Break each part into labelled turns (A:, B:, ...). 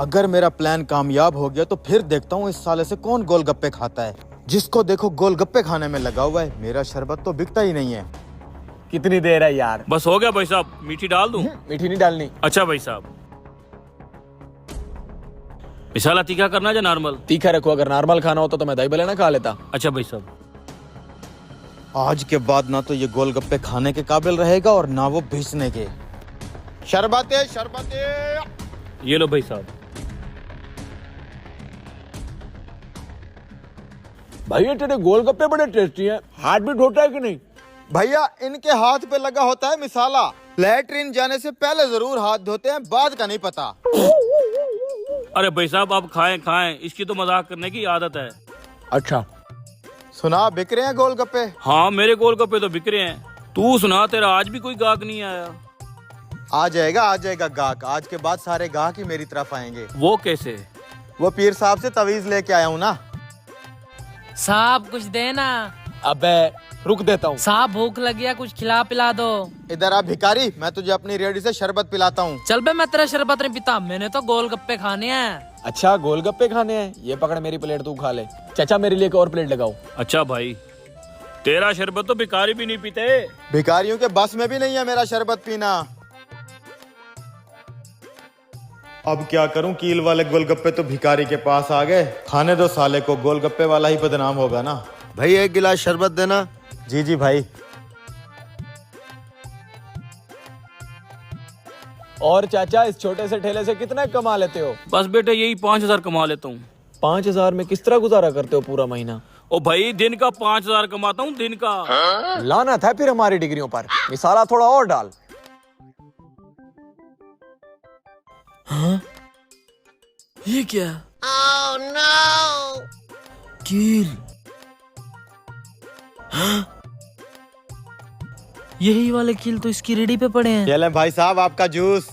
A: अगर मेरा प्लान कामयाब हो गया तो फिर देखता हूँ इस साले से कौन गोलगप्पे खाता है। जिसको देखो गोलगप्पे खाने में लगा हुआ है, मेरा शरबत तो बिकता ही नहीं है।
B: कितनी देर है यार?
C: बस हो गया भाई साहब, मीठी डाल दूं?
B: मीठी नहीं डालनी।
C: अच्छा भाई साहब, मिसाला तीखा करना है या नॉर्मल?
B: तीखा रखो, अगर नॉर्मल खाना होता तो मैं दही भले ना खा लेता।
C: अच्छा भाई साहब,
A: आज के बाद ना तो ये गोलगप्पे खाने के काबिल रहेगा और ना वो बेचने के। शरबते शरबते।
C: ये लो भाई साहब।
B: भैया तेरे गोलगप्पे बड़े टेस्टी हैं। हाथ भी धोता है कि नहीं?
A: भैया इनके हाथ पे लगा होता है मिसाला। लैट्रिन जाने से पहले जरूर हाथ धोते हैं, बाद का नहीं पता।
C: अरे भाई साहब आप खाएं खाएं, इसकी तो मजाक करने की आदत है।
B: अच्छा
A: सुना बिक रहे हैं गोलगप्पे?
C: हाँ मेरे गोलगप्पे तो बिक रहे हैं। तू सुना, तेरा आज भी कोई गाहक नहीं आया?
A: आ जाएगा गाहक। आज के बाद सारे गाहक ही मेरी तरफ आएंगे।
C: वो कैसे?
A: वो पीर साहब से तवीज लेके आया हूँ ना।
D: साहब कुछ देना।
B: अबे रुक देता हूँ।
D: साहब भूख लगी है, कुछ खिला पिला दो।
A: इधर आ भिखारी, मैं तुझे अपनी रेडी से शरबत पिलाता हूँ।
D: चल बे, मैं तेरा शरबत नहीं पीता, मैंने तो गोलगप्पे खाने हैं।
B: अच्छा गोलगप्पे खाने हैं? ये पकड़ मेरी प्लेट, तू खा ले। चाचा मेरे लिए एक और प्लेट लगाओ।
C: अच्छा भाई, तेरा शरबत तो भिखारी भी नहीं पीते।
A: भिखारियों के बस में भी नहीं है मेरा शरबत पीना। अब क्या करूं, कील वाले गोलगप्पे तो भिखारी के पास आ गए। खाने दो साले को, गोलगप्पे वाला ही बदनाम होगा ना।
E: भाई एक गिलास शरबत देना।
A: जी जी भाई।
B: और चाचा इस छोटे से ठेले से कितना कमा लेते हो?
C: बस बेटे यही 5,000 कमा लेता हूँ।
B: 5,000 में किस तरह गुजारा करते हो पूरा महीना?
C: ओ भाई दिन का 5,000 कमाता हूँ, दिन का।
B: लाना था फिर हमारी डिग्रियों पर। मिसाला थोड़ा और डाल।
D: हाँ? ये क्या? Oh, no! कील। हाँ? यही वाले कील तो इसकी रेडी पे पड़े हैं।
A: ये लें भाई साहब आपका जूस।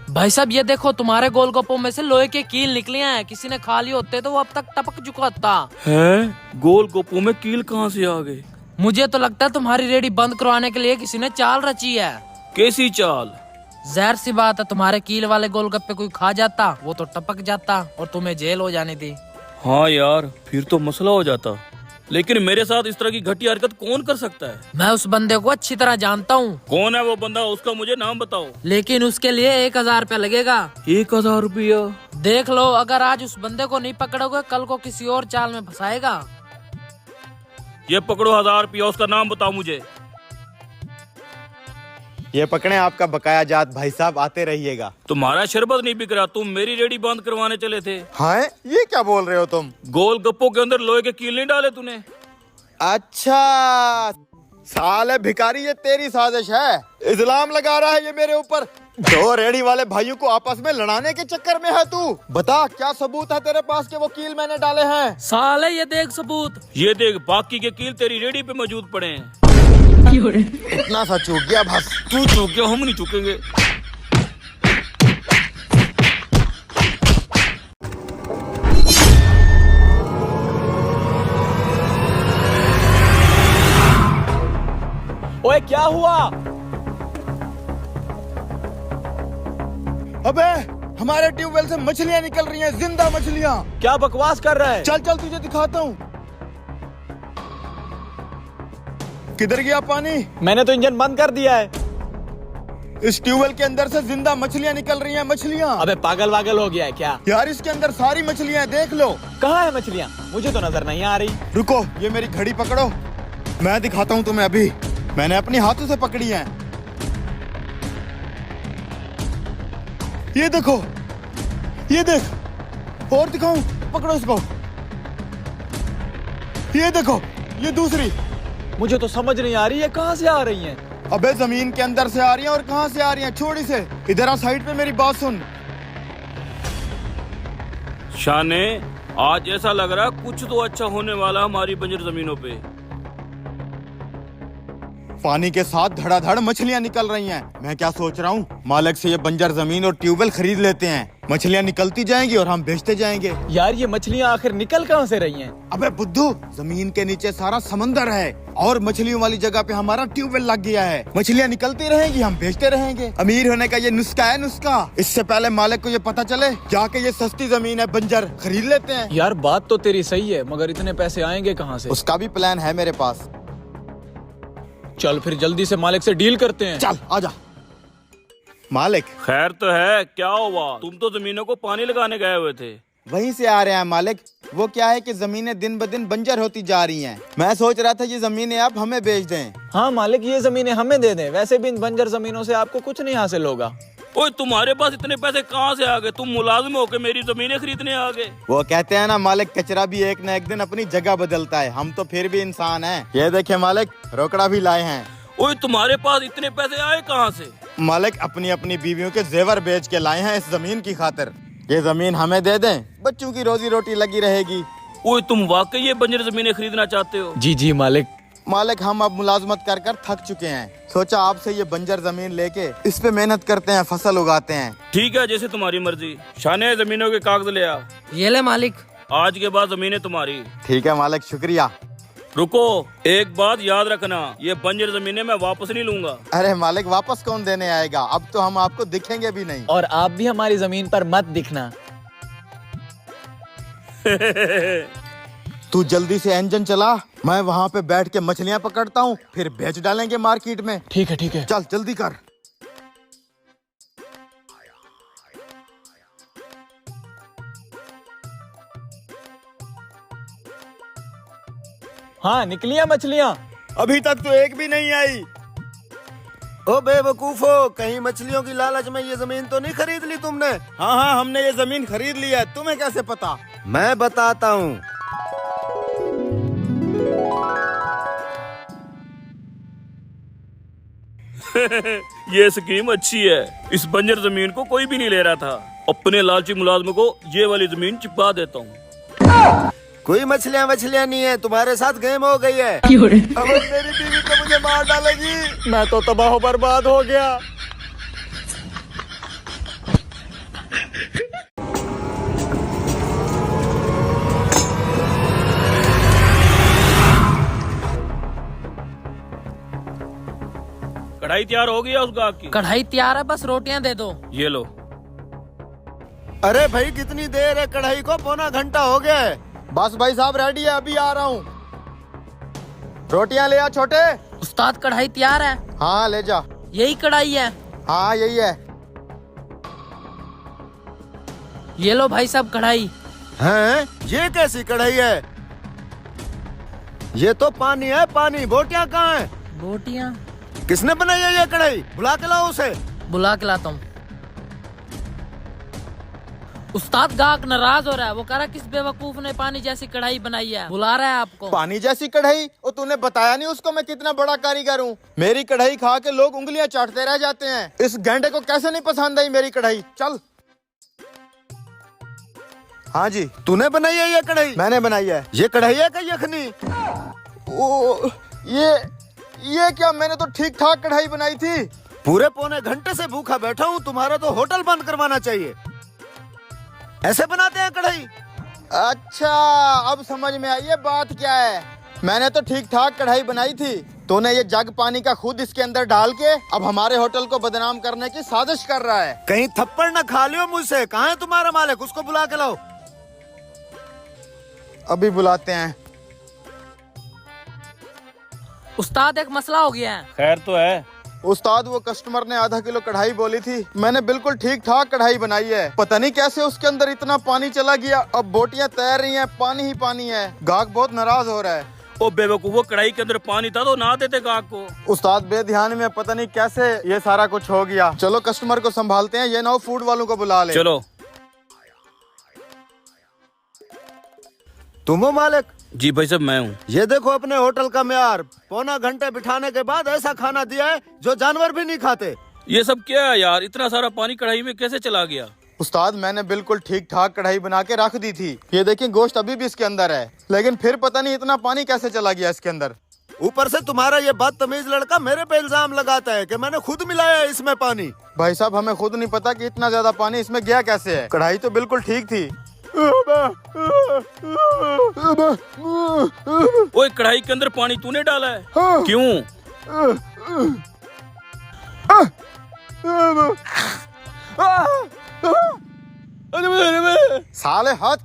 D: भाई साहब ये देखो, तुम्हारे गोलगप्पों में से लोहे के कील निकले हैं। किसी ने खा लिए होते तो वो अब तक टपक चुका होता।
C: है? गोलगप्पों में कील कहाँ से आ गए?
D: मुझे तो लगता है तुम्हारी रेडी बंद करवाने के लिए किसी ने चाल रची है।
C: कैसी चाल?
D: जहर सी बात है, तुम्हारे कील वाले गोलगप्पे कोई खा जाता, वो तो टपक जाता और तुम्हें जेल हो जानी थी।
C: हाँ यार, फिर तो मसला हो जाता। लेकिन मेरे साथ इस तरह की घटिया हरकत कौन कर सकता है?
D: मैं उस बंदे को अच्छी तरह जानता हूँ।
C: कौन है वो बंदा? उसका मुझे नाम बताओ।
D: लेकिन उसके लिए 1,000 रुपया लगेगा।
C: 1,000 रुपया?
D: देख लो, अगर आज उस बंदे को नहीं पकड़ोगे, कल को किसी और चाल में फंसाएगा।
C: ये पकड़ो 1,000 रुपया, उसका नाम बताओ मुझे।
A: ये पकड़े आपका बकाया जात भाई साहब, आते रहिएगा।
C: तुम्हारा शरबत नहीं बिक रहा, तुम मेरी रेडी बंद करवाने चले थे।
A: हाँ ये क्या बोल रहे हो तुम?
C: गोलगप्पों के अंदर लोहे के कील नहीं डाले तूने?
A: अच्छा साले भिखारी, ये तेरी साजिश है। इल्जाम लगा रहा है ये मेरे ऊपर। दो रेडी वाले भाइयों को आपस में लड़ाने के चक्कर में है तू। बता क्या सबूत है तेरे पास के वो कील मैंने डाले हैं?
D: साले ये देख सबूत।
C: ये देख, बाकी के कील तेरी रेडी पे मौजूद पड़े हैं।
A: इतना सा चूक गया बस।
C: तू चूक गया, हम नहीं चूकेंगे।
B: ओए क्या हुआ?
A: अबे हमारे ट्यूबवेल से मछलियाँ निकल रही हैं, जिंदा मछलियाँ।
B: क्या बकवास कर रहा है?
A: चल चल तुझे दिखाता हूँ। किधर गया पानी?
B: मैंने तो इंजन बंद कर दिया है।
A: इस ट्यूबवेल के अंदर से जिंदा मछलियाँ निकल रही हैं, मछलियाँ।
B: अबे पागल वागल हो गया है क्या?
A: यार इसके अंदर सारी मछलियाँ हैं, देख लो।
B: कहाँ है मछलियाँ? मुझे तो नजर नहीं आ रही।
A: रुको, ये मेरी घड़ी पकड़ो, मैं दिखाता हूँ तुम्हें। अभी मैंने अपने हाथों से पकड़ी हैं। ये देखो, ये देख। और दिखाऊं? पकड़ो इसको। ये देखो, ये दूसरी।
B: मुझे तो समझ नहीं आ रही है कहाँ से आ रही हैं।
A: अबे जमीन के अंदर से आ रही हैं और कहाँ से आ रही हैं, छोड़ी से। इधर आ, साइड पे मेरी बात सुन।
C: शाने, आज ऐसा लग रहा है कुछ तो अच्छा होने वाला हमारी बंजर जमीनों पे।
A: पानी के साथ धड़ाधड़ मछलियाँ निकल रही हैं। मैं क्या सोच रहा हूँ, मालिक से ये बंजर जमीन और ट्यूबवेल खरीद लेते हैं। मछलियाँ निकलती जाएंगी और हम बेचते जाएंगे।
B: यार ये मछलियाँ आखिर निकल कहाँ से रही हैं?
A: अबे बुद्धू, जमीन के नीचे सारा समंदर है। और मछलियों वाली जगह पे हमारा ट्यूबवेल लग गया है। मछलियाँ निकलती रहेंगी, हम बेचते रहेंगे। अमीर होने का ये नुस्खा है नुस्खा। इससे पहले मालिक को ये पता चले जाके ये सस्ती जमीन है बंजर खरीद लेते हैं।
B: यार बात तो तेरी सही है, मगर इतने पैसे आएंगे कहाँ से?
A: उसका भी प्लान है मेरे पास।
B: चल फिर जल्दी से मालिक से डील करते हैं।
A: चल आजा। मालिक
C: खैर तो है, क्या हुआ? तुम तो जमीनों को पानी लगाने गए हुए थे।
A: वहीं से आ रहे हैं मालिक। वो क्या है कि जमीनें दिन ब दिन बंजर होती जा रही हैं। मैं सोच रहा था ये जमीनें आप हमें बेच दें।
B: हाँ मालिक, ये जमीनें हमें दे दें। वैसे भी इन बंजर जमीनों से आपको कुछ नहीं हासिल होगा।
C: ओए तुम्हारे पास इतने पैसे कहाँ से आ गए? तुम मुलाजिम होके मेरी जमीनें खरीदने आ गए।
A: वो कहते हैं ना मालिक, कचरा भी एक न एक दिन अपनी जगह बदलता है। हम तो फिर भी इंसान हैं। ये देखिए मालिक, रोकड़ा भी लाए हैं।
C: ओए तुम्हारे पास इतने पैसे आए कहाँ से?
A: मालिक अपनी अपनी बीवियों के जेवर बेच के लाए हैं इस जमीन की खातिर। ये जमीन हमें दे दें, बच्चों की रोजी रोटी लगी रहेगी।
C: ओए तुम वाकई ये बंजर जमीनें खरीदना चाहते हो?
B: जी जी मालिक।
A: मालिक हम अब मुलाजमत कर कर थक चुके हैं। सोचा आपसे ये बंजर जमीन लेके इस पे मेहनत करते हैं, फसल उगाते हैं।
C: ठीक है, जैसे तुम्हारी मर्जी। शाने जमीनों के कागज ले आ।
D: ये ले मालिक।
C: आज के बाद जमीनें तुम्हारी।
A: ठीक है मालिक, शुक्रिया।
C: रुको, एक बात याद रखना, ये बंजर जमीनें मैं वापस नहीं लूंगा।
A: अरे मालिक, वापस कौन देने आएगा? अब तो हम आपको दिखेंगे भी नहीं।
B: और आप भी हमारी जमीन पर मत दिखना।
A: तू जल्दी से इंजन चला, मैं वहाँ पे बैठ के मछलियाँ पकड़ता हूँ, फिर बेच डालेंगे मार्केट में।
B: ठीक है ठीक है।
A: चल जल्दी कर।
B: हाँ निकलिया मछलियाँ।
A: अभी तक तो एक भी नहीं आई।
E: ओ बेवकूफो, कहीं मछलियों की लालच में ये जमीन तो नहीं खरीद ली तुमने?
A: हाँ हाँ, हमने ये जमीन खरीद ली है। तुम्हें कैसे पता?
E: मैं बताता हूँ।
C: ये स्कीम अच्छी है। इस बंजर जमीन को कोई भी नहीं ले रहा था। अपने लालची मुलाजमों को ये वाली जमीन चिपका देता हूँ।
E: कोई मछलियाँ नहीं है, तुम्हारे साथ गेम हो गई है।
A: अब मेरी बीवी तो मुझे मार डालेगी। मैं तो तबाह बर्बाद हो गया।
C: कढ़ाई तैयार हो गया उस गाहक की?
D: कढ़ाई तैयार है, बस रोटियां दे दो।
C: ये लो।
E: अरे भाई कितनी देर है? कढ़ाई को पौना घंटा हो गया है।
A: बस भाई साहब रेडी है, अभी आ रहा हूँ। रोटियां ले आ छोटे।
D: उस्ताद कढ़ाई तैयार है।
A: हाँ ले जा।
D: यही कढ़ाई है।
A: हाँ यही है।
D: ये लो भाई साहब कढ़ाई।
E: हैं? ये कैसी कढ़ाई है? ये तो पानी है पानी। बोटियां कहाँ है?
D: बोटियां
E: किसने बनाई है ये कढ़ाई? बुला के लाओ उसे।
D: बुला के लाता हूँ। उस्ताद गाहक नाराज हो रहा है। वो कह रहा है किस बेवकूफ ने पानी जैसी कढ़ाई बनाई है, बुला रहा है आपको।
A: पानी जैसी कढ़ाई? और तूने बताया नहीं उसको मैं कितना बड़ा कारीगर हूँ। मेरी कढ़ाई खा के लोग उंगलियां चाटते रह जाते हैं। इस गेंडे को कैसे नहीं पसंद आई मेरी कढ़ाई? चल। हाँ जी।
E: तूने बनाई है ये कढ़ाई?
A: मैंने बनाई है।
E: ये कढ़ाई है क्या यखनी?
A: ओ, ये क्या? मैंने तो ठीक ठाक कढ़ाई बनाई थी।
E: पूरे पौने घंटे से भूखा बैठा हूँ। तुम्हारा तो होटल बंद करवाना चाहिए। ऐसे बनाते हैं कढ़ाई?
A: अच्छा अब समझ में आई ये बात क्या है। मैंने तो ठीक ठाक कढ़ाई बनाई थी। तूने ये जग पानी का खुद इसके अंदर डाल के अब हमारे होटल को बदनाम करने की साजिश कर रहा है।
E: कहीं थप्पड़ न खा लियो मुझसे। कहाँ है तुम्हारा मालिक? उसको बुला के लाओ।
A: अभी बुलाते हैं।
D: उस्ताद एक मसला हो गया है।
C: खैर तो है।
A: उस्ताद वो कस्टमर ने आधा किलो कढ़ाई बोली थी। मैंने बिल्कुल ठीक ठाक कढ़ाई बनाई है। पता नहीं कैसे उसके अंदर इतना पानी चला गया। अब बोटियां तैर रही हैं, पानी ही पानी है। गाहक बहुत नाराज हो रहा है।
C: ओ बेवकूफ, वो कढ़ाई के अंदर पानी था तो ना देते गाहक को।
A: उस्ताद बेध्यान में पता नहीं कैसे ये सारा कुछ हो गया। चलो कस्टमर को संभालते हैं, ये ना हो फूड वालों को बुला ले।
C: चलो।
E: तुम हो मालिक?
C: जी भाई साहब मैं हूँ।
E: ये देखो अपने होटल का म्यार। पौना घंटे बिठाने के बाद ऐसा खाना दिया है जो जानवर भी नहीं खाते।
C: ये सब क्या है यार? इतना सारा पानी कढ़ाई में कैसे चला गया?
A: उस्ताद मैंने बिल्कुल ठीक ठाक कढ़ाई बना के रख दी थी। ये देखिए गोश्त अभी भी इसके अंदर है, लेकिन फिर पता नहीं इतना पानी कैसे चला गया इसके अंदर।
E: ऊपर से तुम्हारा ये बदतमीज लड़का मेरे पे इल्जाम लगाता है कि मैंने खुद मिलाया इसमें पानी।
A: भाई साहब हमें खुद नहीं पता कि इतना ज्यादा पानी इसमें गया कैसे है। कढ़ाई तो बिल्कुल ठीक थी।
C: ओए कढ़ाई के अंदर पानी तूने डाला है?
A: हाँ।
C: क्यों?
A: साले हाथ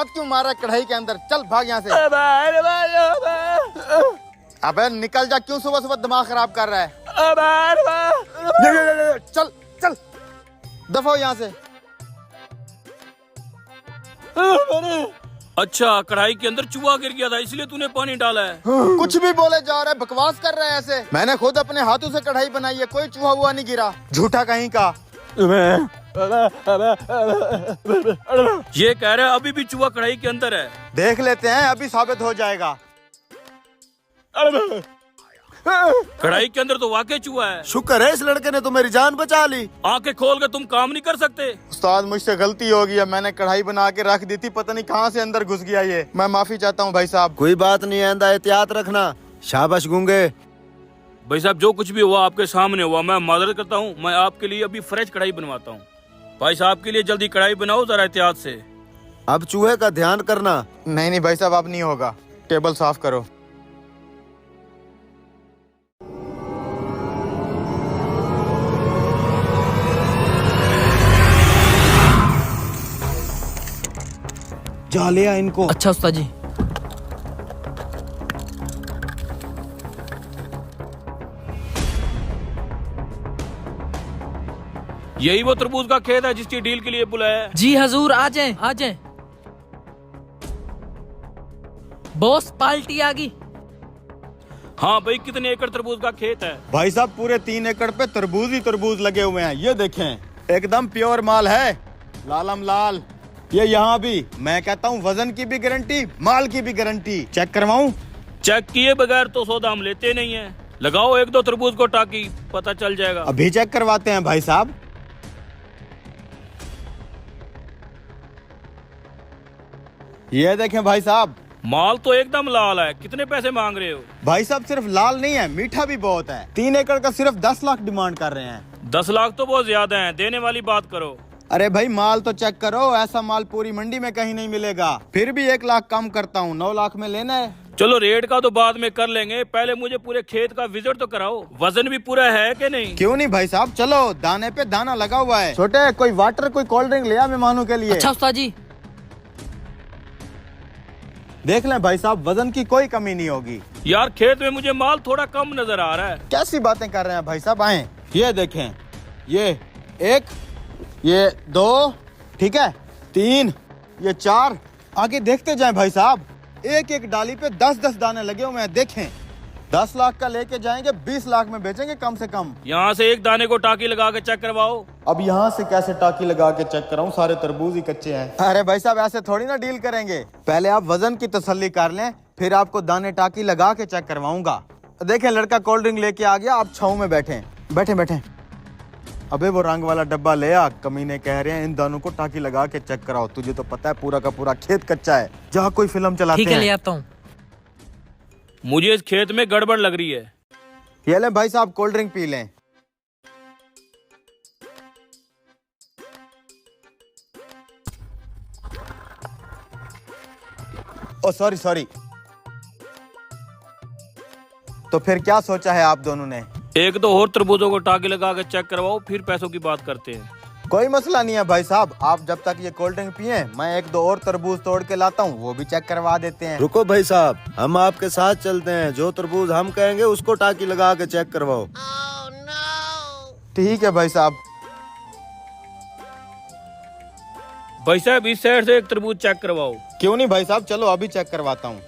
A: क्यों मारा कढ़ाई के अंदर? चल भाग यहाँ से। अबे निकल जा, क्यों सुबह सुबह दिमाग खराब कर रहा है? चल चल दफा हो यहाँ से।
C: अच्छा, कढ़ाई के अंदर चूहा गिर गया था इसलिए तूने पानी डाला है?
A: कुछ भी बोले जा रहा है, बकवास कर रहा है ऐसे। मैंने खुद अपने हाथों से कढ़ाई बनाई है, कोई चूहा हुआ नहीं गिरा। झूठा कहीं का।
C: ये कह रहा है अभी भी चूहा कढ़ाई के अंदर है।
A: देख लेते हैं, अभी साबित हो जाएगा।
C: कढ़ाई के अंदर तो वाकई चूहा है।
E: शुक्र है इस लड़के ने तो मेरी जान बचा ली।
C: आंखें खोल के तुम काम नहीं कर सकते?
A: उस्ताद मुझसे गलती हो गई है, मैंने कढ़ाई बना के रख दी थी, पता नहीं कहाँ से अंदर घुस गया ये। मैं माफी चाहता हूँ भाई साहब।
E: कोई बात नहीं, आइंदा एहतियात रखना। शाबाश गूंगे।
C: भाई साहब जो कुछ भी हुआ आपके सामने हुआ, मैं माजरत करता हूँ। मैं आपके लिए अभी फ्रेश कढ़ाई बनवाता हूँ। भाई साहब के लिए जल्दी कढ़ाई बनाओ जरा एहतियात से।
E: अब चूहे का ध्यान करना।
A: नहीं नहीं भाई साहब, अब नहीं होगा। टेबल साफ करो। जा लिया इनको।
D: अच्छा उस्ताद जी।
C: यही वो तरबूज का खेत है जिसकी डील के लिए बुलाया है?
D: जी हजूर, आ जाएं, आ जाएं। बॉस पार्टी आ गई।
C: हाँ भाई, कितने एकड़ तरबूज का खेत है?
A: भाई साहब पूरे 3 एकड़ पे तरबूज ही तरबूज लगे हुए हैं। ये देखें, एकदम प्योर माल है, लालम लाल। ये यहाँ भी, मैं कहता हूँ वजन की भी गारंटी, माल की भी गारंटी। चेक करवाऊं?
C: चेक किए बगैर तो सौदा हम लेते नहीं है। लगाओ 1-2 तरबूज को टाकी, पता चल जाएगा।
A: अभी चेक करवाते हैं भाई साहब। ये देखें भाई साहब,
C: माल तो एकदम लाल है। कितने पैसे मांग रहे हो?
A: भाई साहब सिर्फ लाल नहीं है, मीठा भी बहुत है। 3 एकड़ का सिर्फ 10 लाख डिमांड कर रहे हैं।
C: 10 लाख तो बहुत ज्यादा है, देने वाली बात करो।
A: अरे भाई माल तो चेक करो, ऐसा माल पूरी मंडी में कहीं नहीं मिलेगा। फिर भी 1 लाख कम करता हूँ, 9 लाख में लेना है।
C: चलो रेट का तो बाद में कर लेंगे, पहले मुझे पूरे खेत का विजिट तो कराओ। वजन भी पूरा है कि नहीं?
A: क्यों नहीं भाई साहब, चलो। दाने पे दाना लगा हुआ है। छोटे कोई वाटर कोई कोल्ड ड्रिंक ले आ मेहमानों के लिए।
D: अच्छा उस्ताद जी।
A: देख लें भाई साहब, वजन की कोई कमी नहीं होगी।
C: यार खेत में मुझे माल थोड़ा कम नजर आ रहा है।
A: कैसी बातें कर रहे हैं भाई साहब, आए। ये देखें, ये 1, ये 2, ठीक है, 3, ये 4। आगे देखते जाएं भाई साहब। एक एक डाली पे 10-10 दाने लगे हुए हैं। देखें, 10 लाख का लेके जाएंगे, 20 लाख में बेचेंगे कम से कम।
C: यहाँ से एक दाने को टाकी लगा के चेक करवाओ।
A: अब यहाँ से कैसे टाकी लगा के चेक कराऊं, सारे तरबूज ही कच्चे हैं। अरे भाई साहब ऐसे थोड़ी ना डील करेंगे। पहले आप वजन की तसल्ली कर लें, फिर आपको दाने टाकी लगा के चेक करवाऊंगा। देखें लड़का कोल्ड ड्रिंक लेके आ गया, आप छांव में बैठे बैठे बैठे। अबे वो रंग वाला डब्बा ले आ। कमीने कह रहे हैं इन दानों को टाकी लगा के चेक कराओ। तुझे तो पता है पूरा का पूरा खेत कच्चा है। जहाँ कोई फिल्म चलाते
D: ठीक है,
A: हैं।
D: ले आता हूँ।
C: मुझे इस खेत में गड़बड़ लग रही है।
A: ये ले भाई साहब, कोल्ड ड्रिंक पी लें। ओ सॉरी। तो फिर क्या सोचा है आप दोनों ने?
C: 1-2 और तरबूजों को टाकी लगा के चेक करवाओ, फिर पैसों की बात करते हैं।
A: कोई मसला नहीं है भाई साहब, आप जब तक ये कोल्ड ड्रिंक पिए, मैं 1-2 और तरबूज तोड़ के लाता हूँ, वो भी चेक करवा देते हैं।
E: रुको भाई साहब, हम आपके साथ चलते हैं। जो तरबूज हम कहेंगे उसको टाकी लगा के चेक करवाओ।
A: ठीक है भाई साहब।
C: भाई साहब इस साइड से एक तरबूज चेक करवाओ।
A: क्यों नहीं भाई साहब, चलो अभी चेक करवाता हूँ।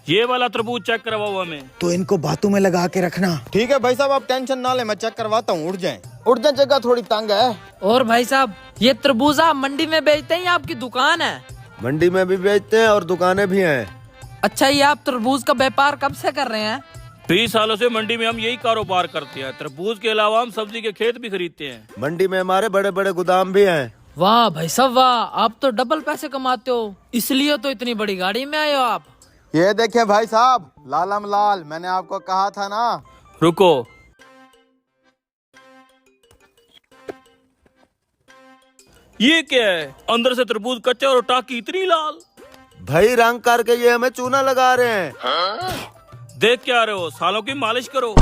C: ये वाला तरबूज चेक करवाओ हमें।
A: तो इनको बातों में लगा के रखना। ठीक है भाई साहब, आप टेंशन ना ले, मैं चेक करवाता हूँ। उठ जाए, जगह थोड़ी तंग है।
D: और भाई साहब, ये तरबूज आप मंडी में बेचते हैं या आपकी दुकान है?
E: मंडी में भी बेचते हैं और दुकानें भी हैं।
D: अच्छा, ये आप तरबूज का व्यापार कब से कर रहे हैं?
C: 20 सालों से मंडी में हम यही कारोबार करते हैं। तरबूज के अलावा हम सब्जी के खेत भी खरीदते हैं।
E: मंडी में हमारे बड़े बड़े गोदाम भी हैं।
D: वाह भाई साहब वाह, आप तो डबल पैसे कमाते हो, इसलिए तो इतनी बड़ी गाड़ी में आए हो आप।
A: ये देखे भाई साहब, लालम लाल, मैंने आपको कहा था ना।
C: रुको, ये क्या है? अंदर से तरबूज कच्चा और टाकी इतनी लाल।
E: भाई रंग करके ये हमें चूना लगा रहे हैं।
C: देख क्या रहे हो? सालों की मालिश करो।